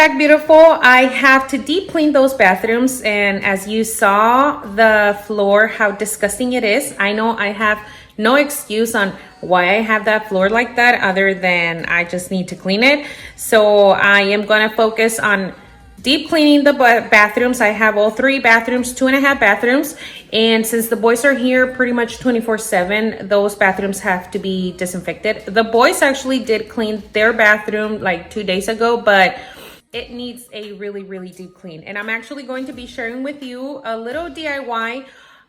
back, beautiful. I have to deep clean those bathrooms, and as you saw the floor, how disgusting it is. I know I have no excuse on why I have that floor like that other than I just need to clean it. So I am going to focus on deep cleaning the bathrooms. I have all 3 bathrooms, 2.5 bathrooms. And since the boys are here pretty much 24/7, those bathrooms have to be disinfected. The boys actually did clean their bathroom like 2 days ago, but it needs a really, really deep clean. And I'm actually going to be sharing with you a little DIY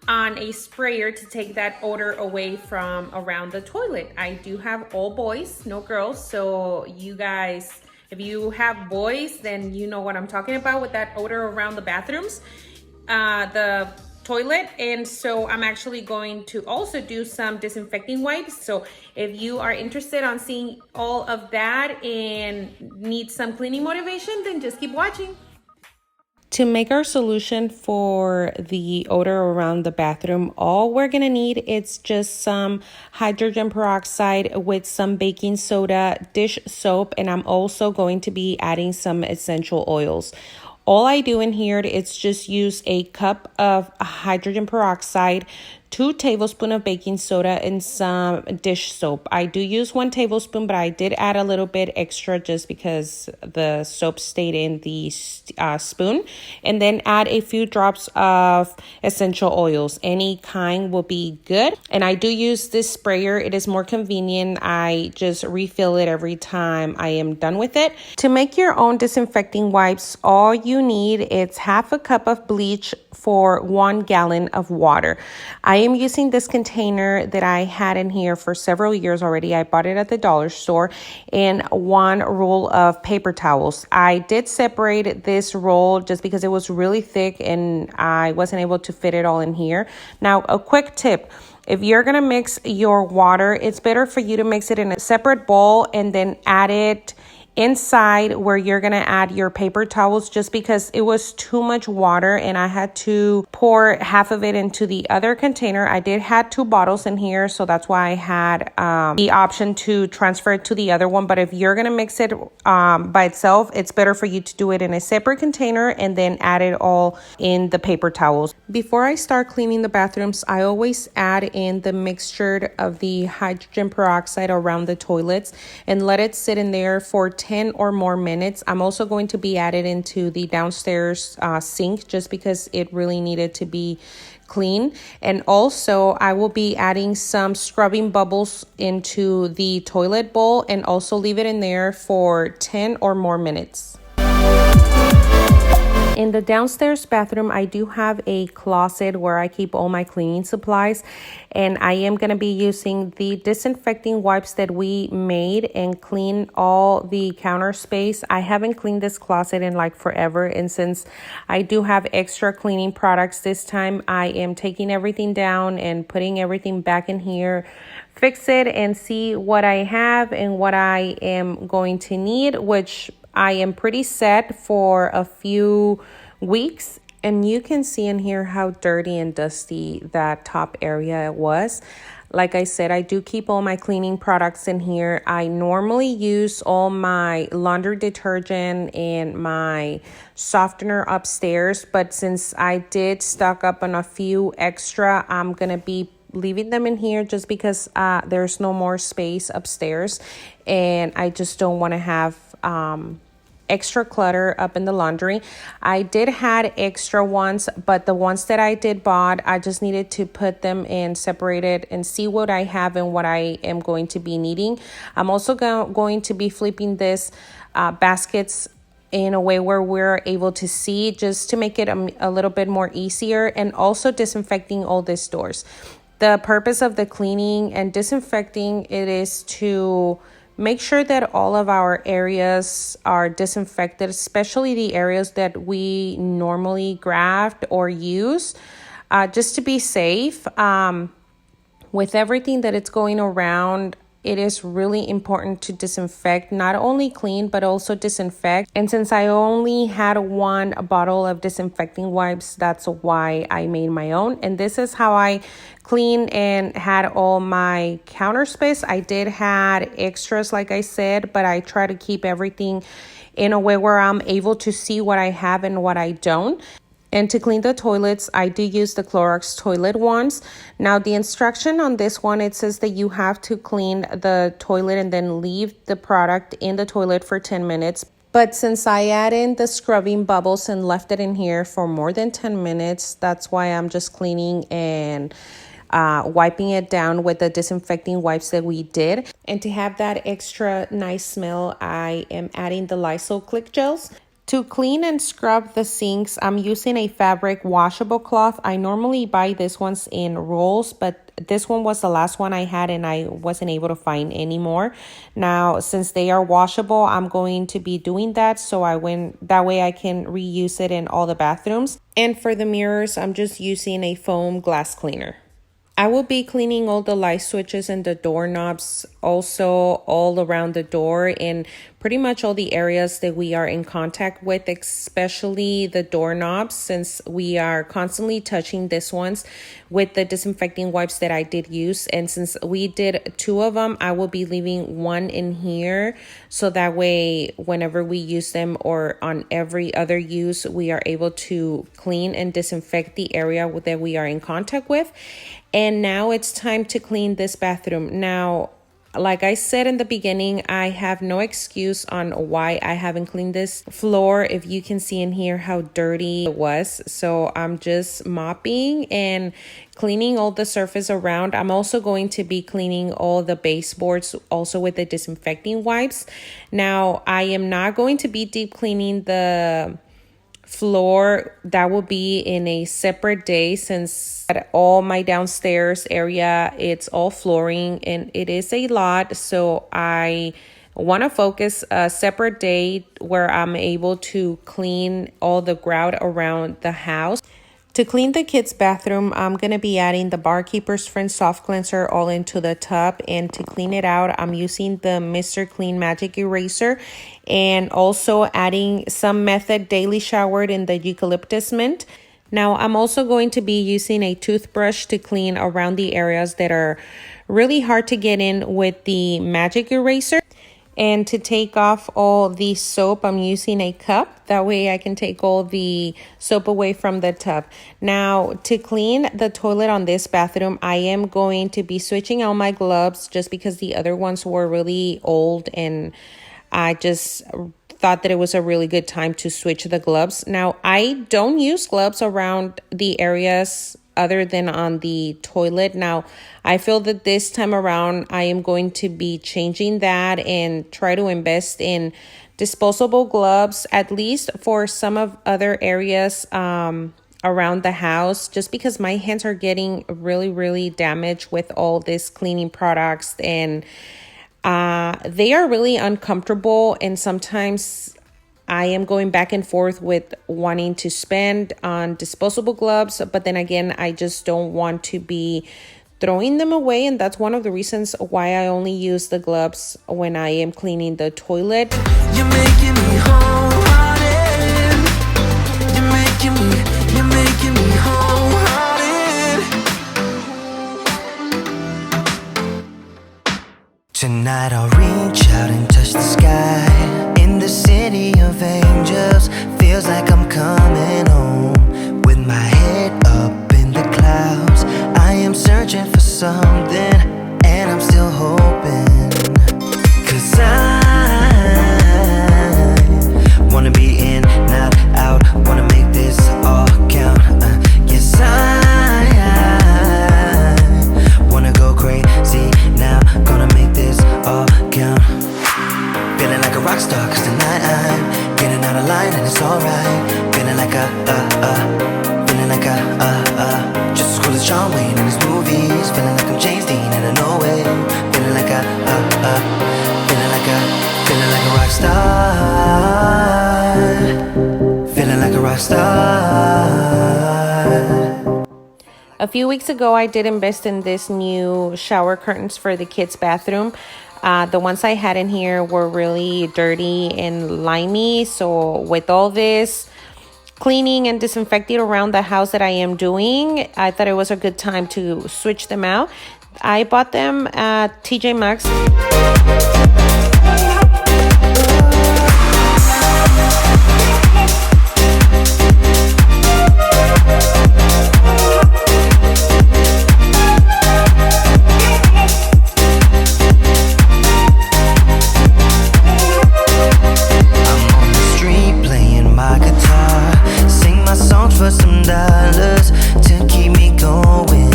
on a sprayer to take that odor away from around the toilet. I do have all boys, no girls. So you guys, if you have boys, then you know what I'm talking about with that odor around the bathrooms, the toilet. And so I'm actually going to also do some disinfecting wipes. So if you are interested on seeing all of that and need some cleaning motivation, then just keep watching. To make our solution for the odor around the bathroom, all we're gonna need is just some hydrogen peroxide with some baking soda, dish soap, and I'm also going to be adding some essential oils. All I do in here is just use a cup of hydrogen peroxide, 2 tablespoons of baking soda, and some dish soap. I do use 1 tablespoon, but I did add a little bit extra just because the soap stayed in the spoon. And then add a few drops of essential oils. Any kind will be good. And I do use this sprayer. It is more convenient. I just refill it every time I am done with it. To make your own disinfecting wipes, all you need is half a cup of bleach for 1 gallon of water. I am using this container that I had in here for several years already. I bought it at the dollar store, and 1 roll of paper towels. I did separate this roll just because it was really thick and I wasn't able to fit it all in here. Now, a quick tip. If you're going to mix your water, it's better for you to mix it in a separate bowl and then add it inside where you're going to add your paper towels, just because it was too much water and I had to pour half of it into the other container. I did have 2 bottles in here, so that's why I had the option to transfer it to the other one. But if you're going to mix it by itself, it's better for you to do it in a separate container and then add it all in the paper towels. Before I start cleaning the bathrooms, I always add in the mixture of the hydrogen peroxide around the toilets and let it sit in there for 10 or more minutes. I'm also going to be added into the downstairs sink just because it really needed to be clean. And also I will be adding some scrubbing bubbles into the toilet bowl and also leave it in there for 10 or more minutes. In the downstairs bathroom, I do have a closet where I keep all my cleaning supplies, and I am going to be using the disinfecting wipes that we made and clean all the counter space. I haven't cleaned this closet in like forever, and since I do have extra cleaning products this time, I am taking everything down and putting everything back in here, fix it and see what I have and what I am going to need, which I am pretty set for a few weeks. And you can see in here how dirty and dusty that top area was. Like I said, I do keep all my cleaning products in here. I normally use all my laundry detergent and my softener upstairs, but since I did stock up on a few extra, I'm gonna be leaving them in here just because there's no more space upstairs and I just don't want to have extra clutter up in the laundry. I did had extra ones, but the ones that I did bought, I just needed to put them in separated and see what I have and what I am going to be needing. I'm also going to be flipping this baskets in a way where we're able to see, just to make it a little bit more easier, and also disinfecting all these doors. The purpose of the cleaning and disinfecting, it is to make sure that all of our areas are disinfected, especially the areas that we normally graft or use, just to be safe. With everything that it's going around, it is really important to disinfect, not only clean, but also disinfect. And since I only had one bottle of disinfecting wipes, that's why I made my own. And this is how I clean and had all my counter space. I did had extras, like I said, but I try to keep everything in a way where I'm able to see what I have and what I don't. And to clean the toilets, I do use the Clorox toilet wands. Now, the instruction on this one, it says that you have to clean the toilet and then leave the product in the toilet for 10 minutes. But since I add in the scrubbing bubbles and left it in here for more than 10 minutes, that's why I'm just cleaning and wiping it down with the disinfecting wipes that we did. And to have that extra nice smell, I am adding the Lysol Click Gels. To clean and scrub the sinks, I'm using a fabric washable cloth. I normally buy this ones in rolls, but this one was the last one I had and I wasn't able to find any more. Now, since they are washable, I'm going to be doing that that way I can reuse it in all the bathrooms. And for the mirrors, I'm just using a foam glass cleaner. I will be cleaning all the light switches and the doorknobs, also all around the door and pretty much all the areas that we are in contact with, especially the doorknobs, since we are constantly touching these ones with the disinfecting wipes that I did use. And since we did 2 of them, I will be leaving 1 in here. So that way, whenever we use them or on every other use, we are able to clean and disinfect the area that we are in contact with. And now it's time to clean this bathroom. Now, like I said in the beginning, I have no excuse on why I haven't cleaned this floor. If you can see in here how dirty it was. So I'm just mopping and cleaning all the surface around. I'm also going to be cleaning all the baseboards also with the disinfecting wipes. Now, I am not going to be deep cleaning the floor. That will be in a separate day, since at all my downstairs area, it's all flooring and it is a lot. So I want to focus a separate day where I'm able to clean all the grout around the house. To clean the kids' bathroom, I'm going to be adding the Barkeeper's Friend Soft Cleanser all into the tub. And to clean it out, I'm using the Mr. Clean Magic Eraser and also adding some Method Daily Showered in the Eucalyptus Mint. Now, I'm also going to be using a toothbrush to clean around the areas that are really hard to get in with the Magic Eraser. And to take off all the soap, I'm using a cup. That way I can take all the soap away from the tub. Now, to clean the toilet on this bathroom, I am going to be switching out my gloves just because the other ones were really old and I just thought that it was a really good time to switch the gloves. Now, I don't use gloves around the areas other than on the toilet. Now, I feel that this time around, I am going to be changing that and try to invest in disposable gloves, at least for some of other areas around the house, just because my hands are getting really, really damaged with all these cleaning products and they are really uncomfortable. And sometimes I am going back and forth with wanting to spend on disposable gloves, but then again, I just don't want to be throwing them away. And that's one of the reasons why I only use the gloves when I am cleaning the toilet. You're making me wholehearted. You're making me wholehearted. Tonight I'll reach out and touch the sky. In the city of angels, feels like I'm coming home. With my head up in the clouds, I am searching for something, and I'm still hoping. 'Cause I wanna be in, not out, wanna make this all count. Yes, I wanna go crazy now, gonna make this all count. Feeling like a rock star, 'cause tonight I'm getting out of line and it's alright. Feeling like feeling like just as cool as John Wayne in his movies. Feeling like I'm James Dean and I know it. Feeling like feeling like a rock star. Feeling like a rock star. A few weeks ago, I did invest in this new shower curtains for the kids' bathroom. The ones I had in here were really dirty and limey. So with all this cleaning and disinfecting around the house that I am doing, I thought it was a good time to switch them out. I bought them at TJ Maxx. For some dollars to keep me going,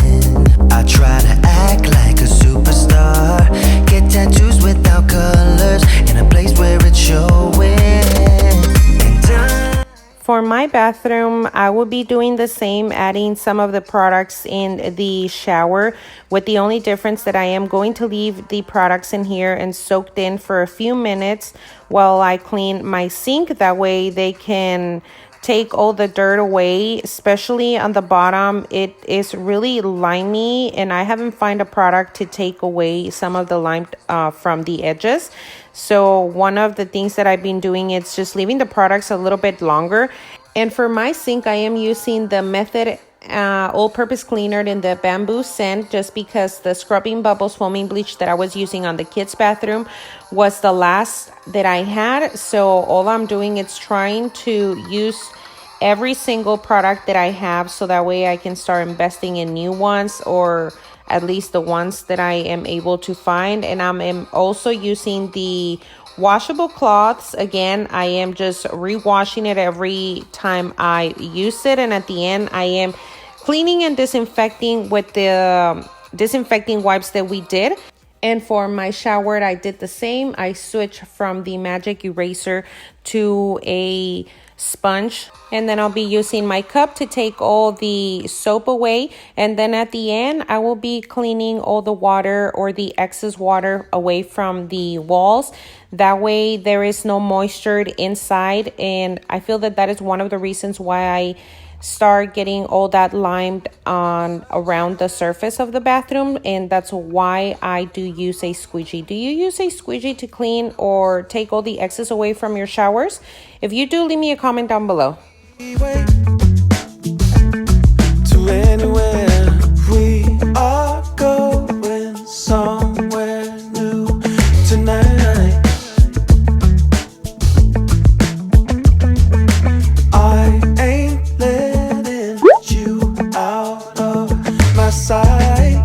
I try to act like a superstar, get tattoos without colors in a place where it's showing. For my bathroom, I will be doing the same, adding some of the products in the shower, with the only difference that I am going to leave the products in here and soaked in for a few minutes while I clean my sink. That way they can take all the dirt away, especially on the bottom. It is really limey, and I haven't found a product to take away some of the lime from the edges. So one of the things that I've been doing is just leaving the products a little bit longer. And for my sink, I am using the Method all-purpose cleaner in the bamboo scent, just because the scrubbing bubbles foaming bleach that I was using on the kids' bathroom was the last that I had. So all I'm doing is trying to use every single product that I have, so that way I can start investing in new ones, or at least the ones that I am able to find. And I'm also using the washable cloths. Again, I am just rewashing it every time I use it, and at the end I am cleaning and disinfecting with the disinfecting wipes that we did. And for my shower, I did the same. I switched from the magic eraser to a sponge, and then I'll be using my cup to take all the soap away. And then at the end, I will be cleaning all the water or the excess water away from the walls. That way there is no moisture inside, and I feel that that is one of the reasons why I start getting all that limed on around the surface of the bathroom, and that's why I do use a squeegee. Do you use a squeegee to clean or take all the excess away from your showers? If you do, leave me a comment down below. To anywhere we are going somewhere new tonight. I ain't letting you out of my sight.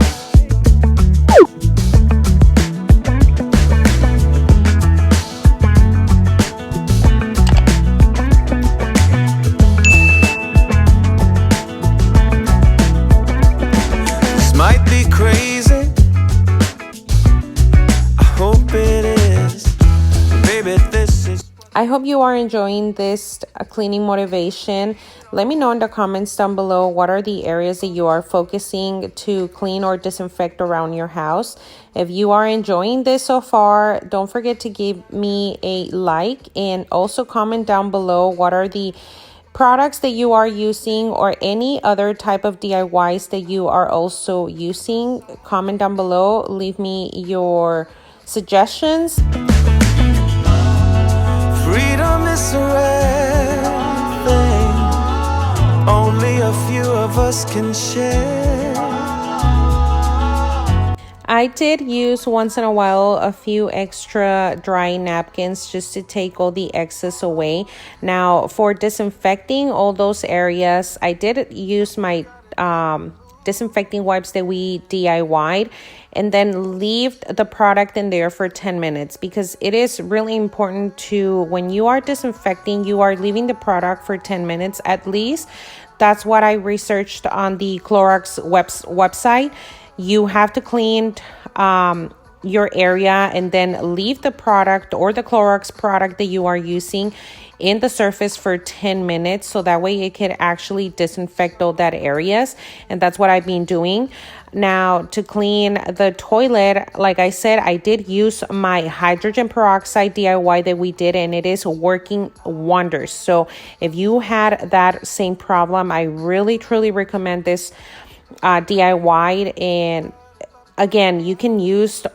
This might be crazy, I hope it is. Baby, this is. I hope you are enjoying this cleaning motivation. Let me know in the comments down below what are the areas that you are focusing to clean or disinfect around your house. If you are enjoying this so far, don't forget to give me a like, and also comment down below what are the products that you are using, or any other type of DIYs that you are also using. Comment down below, leave me your suggestions. Freedom is a rare thing, only a few of us can share. I did use once in a while a few extra dry napkins just to take all the excess away. Now for disinfecting all those areas, I did use my disinfecting wipes that we DIY'd, and then leave the product in there for 10 minutes, because it is really important to, when you are disinfecting, you are leaving the product for 10 minutes at least. That's what I researched on the Clorox website. You have to clean your area and then leave the product or the Clorox product that you are using in the surface for 10 minutes, so that way it can actually disinfect all that areas. And that's what I've been doing. Now to clean the toilet, like I said, I did use my hydrogen peroxide DIY that we did, and it is working wonders. So if you had that same problem, I really truly recommend this DIY'd, and again, you can use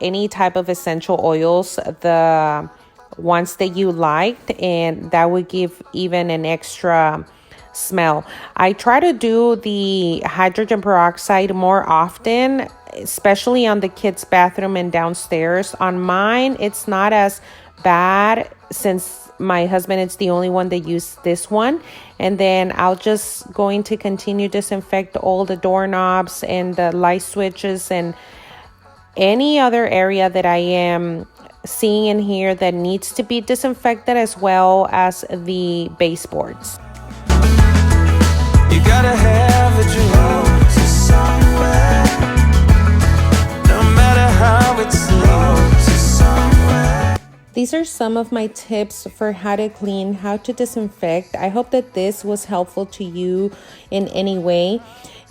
any type of essential oils, the ones that you liked, and that would give even an extra smell. I try to do the hydrogen peroxide more often, especially on the kids' bathroom and downstairs. On mine, it's not as bad since my husband is the only one that used this one. And then I'll just going to continue disinfect all the doorknobs and the light switches and any other area that I am seeing in here that needs to be disinfected, as well as the baseboards. You gotta have a dream somewhere, no matter how it seems somewhere. These are some of my tips for how to clean, how to disinfect. I hope that this was helpful to you in any way.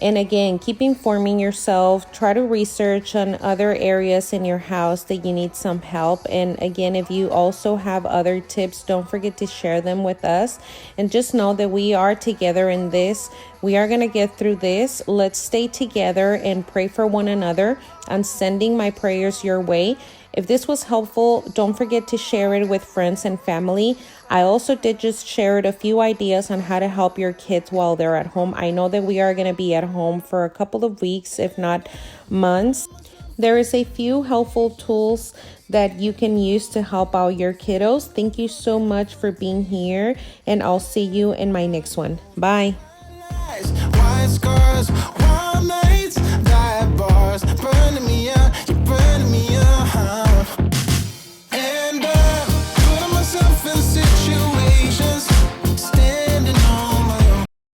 And again, keep informing yourself. Try to research on other areas in your house that you need some help. And again, if you also have other tips, don't forget to share them with us. And just know that we are together in this. We are going to get through this. Let's stay together and pray for one another. I'm sending my prayers your way. If this was helpful, don't forget to share it with friends and family. I also did just share a few ideas on how to help your kids while they're at home. I know that we are going to be at home for a couple of weeks, if not months. There is a few helpful tools that you can use to help out your kiddos. Thank you so much for being here, and I'll see you in my next one. Bye.